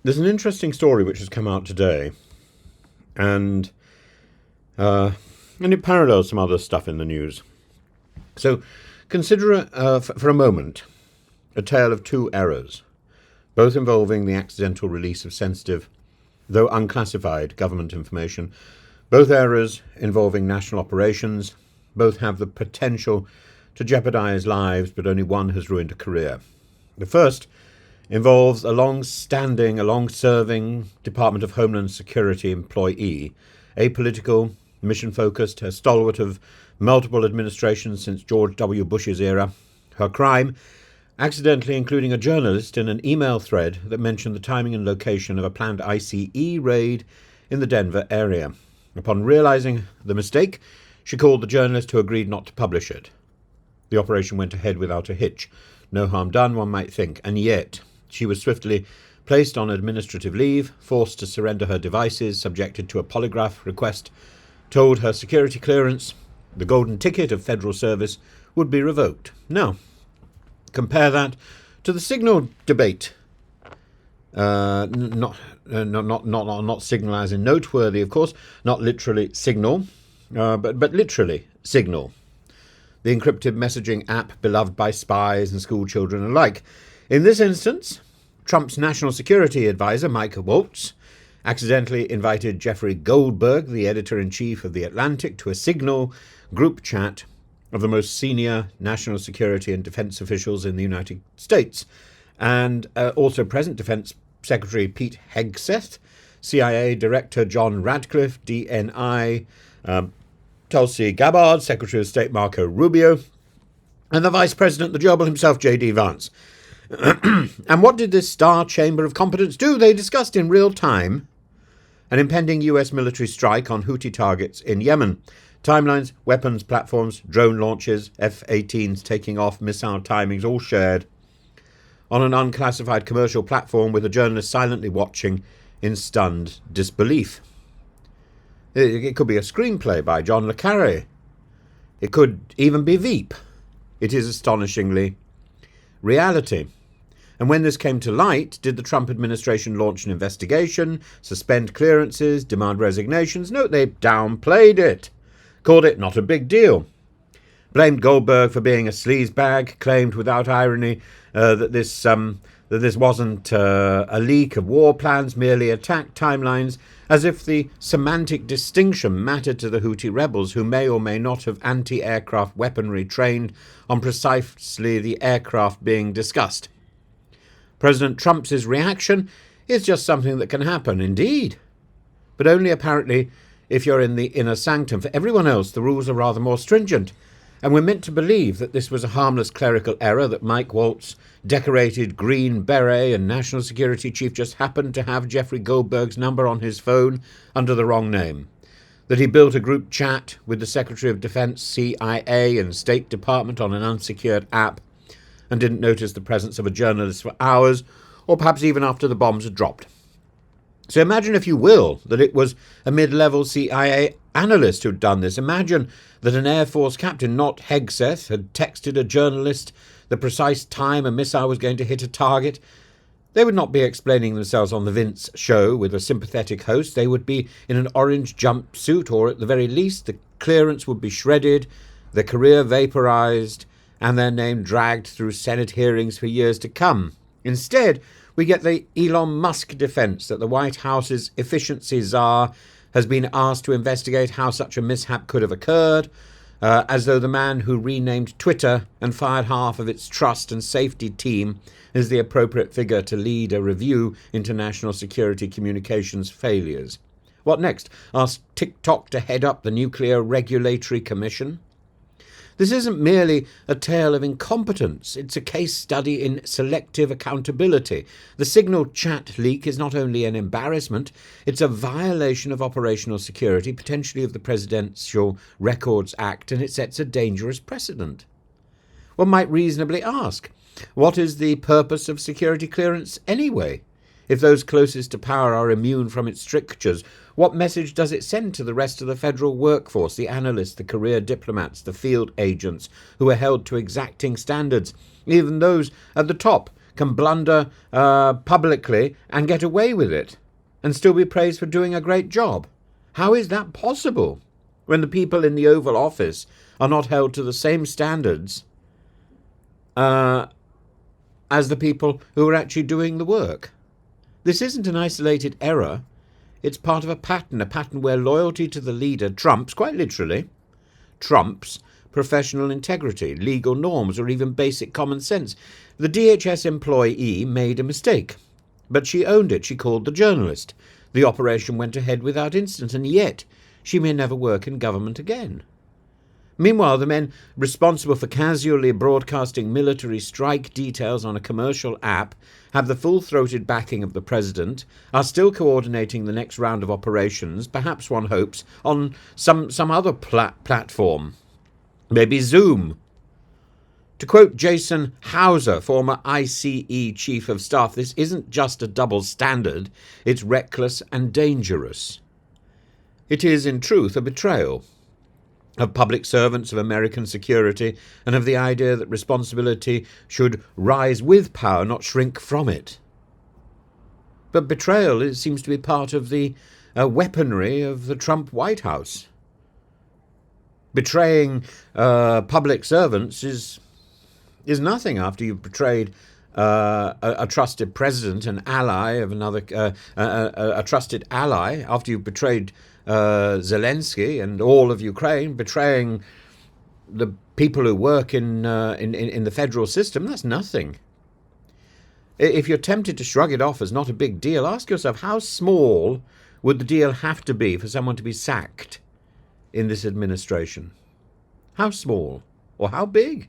There's an interesting story which has come out today, and it parallels some other stuff in the news. So consider, for a moment, a tale of two errors, both involving the accidental release of sensitive, though unclassified, government information. Both errors involving national operations. Both have the potential to jeopardize lives, but only one has ruined a career. The first involves a long-serving Department of Homeland Security employee, apolitical, mission-focused, a stalwart of multiple administrations since George W. Bush's era. Her crime, accidentally including a journalist in an email thread that mentioned the timing and location of a planned ICE raid in the Denver area. Upon realizing the mistake, she called the journalist, who agreed not to publish it. The operation went ahead without a hitch. No harm done, one might think, and yet she was swiftly placed on administrative leave, forced to surrender her devices, subjected to a polygraph request, told her security clearance, the golden ticket of federal service, would be revoked. Now, compare that to the signal debate. Not signal as in noteworthy, of course, not literally signal, but literally signal. The encrypted messaging app beloved by spies and school children alike. In this instance, Trump's national security advisor, Mike Waltz, accidentally invited Jeffrey Goldberg, the editor-in-chief of The Atlantic, to a Signal group chat of the most senior national security and defense officials in the United States, and also present Defense Secretary Pete Hegseth, CIA Director John Radcliffe, DNI Tulsi Gabbard, Secretary of State Marco Rubio, and the Vice President, the gerbil himself, J.D. Vance. And what did this Star Chamber of Competence do? They discussed in real time an impending US military strike on Houthi targets in Yemen. Timelines, weapons platforms, drone launches, F-18s taking off, missile timings, all shared on an unclassified commercial platform with a journalist silently watching in stunned disbelief. It could be a screenplay by John le Carré. It could even be Veep. It is astonishingly reality. And when this came to light, did the Trump administration launch an investigation, suspend clearances, demand resignations? No, they downplayed it, called it not a big deal, blamed Goldberg for being a sleazebag, claimed without irony that this wasn't a leak of war plans, merely attack timelines, as if the semantic distinction mattered to the Houthi rebels, who may or may not have anti-aircraft weaponry trained on precisely the aircraft being discussed. President Trump's reaction is just something that can happen, indeed, but only apparently if you're in the inner sanctum. For everyone else, the rules are rather more stringent, and we're meant to believe that this was a harmless clerical error, that Mike Waltz, decorated Green Beret and National Security Chief, just happened to have Jeffrey Goldberg's number on his phone under the wrong name, that he built a group chat with the Secretary of Defense, CIA, and State Department on an unsecured app and didn't notice the presence of a journalist for hours, or perhaps even after the bombs had dropped. So imagine, if you will, that it was a mid-level CIA analyst who'd done this. Imagine that an Air Force captain, not Hegseth, had texted a journalist the precise time a missile was going to hit a target. They would not be explaining themselves on the Vince show with a sympathetic host. They would be in an orange jumpsuit, or at the very least the clearance would be shredded, their career vaporized, and their name dragged through Senate hearings for years to come. Instead, we get the Elon Musk defense that the White House's efficiency czar has been asked to investigate how such a mishap could have occurred, as though the man who renamed Twitter and fired half of its trust and safety team is the appropriate figure to lead a review into national security communications failures. What next? Ask TikTok to head up the Nuclear Regulatory Commission? This isn't merely a tale of incompetence, it's a case study in selective accountability. The Signal chat leak is not only an embarrassment, it's a violation of operational security, potentially of the Presidential Records Act, and it sets a dangerous precedent. One might reasonably ask, what is the purpose of security clearance anyway? If those closest to power are immune from its strictures, what message does it send to the rest of the federal workforce, the analysts, the career diplomats, the field agents, who are held to exacting standards, even those at the top, can blunder publicly and get away with it and still be praised for doing a great job? How is that possible when the people in the Oval Office are not held to the same standards as the people who are actually doing the work? This isn't an isolated error. It's part of a pattern where loyalty to the leader trumps, quite literally, trumps professional integrity, legal norms, or even basic common sense. The DHS employee made a mistake, but she owned it. She called the journalist. The operation went ahead without incident, and yet she may never work in government again. Meanwhile, the men responsible for casually broadcasting military strike details on a commercial app have the full-throated backing of the president, are still coordinating the next round of operations, perhaps one hopes, on some other platform, maybe Zoom. To quote Jason Hauser, former ICE chief of staff, this isn't just a double standard, it's reckless and dangerous. It is, in truth, a betrayal of public servants, of American security, and of the idea that responsibility should rise with power, not shrink from it. But betrayal seems to be part of the weaponry of the Trump White House. Betraying public servants is nothing after you've betrayed a trusted president, an ally of another, a trusted ally, after you've betrayed Zelensky and all of Ukraine, betraying the people who work in the federal system. That's nothing. If you're tempted to shrug it off as not a big deal, ask yourself, how small would the deal have to be for someone to be sacked in this administration? How small? Or how big?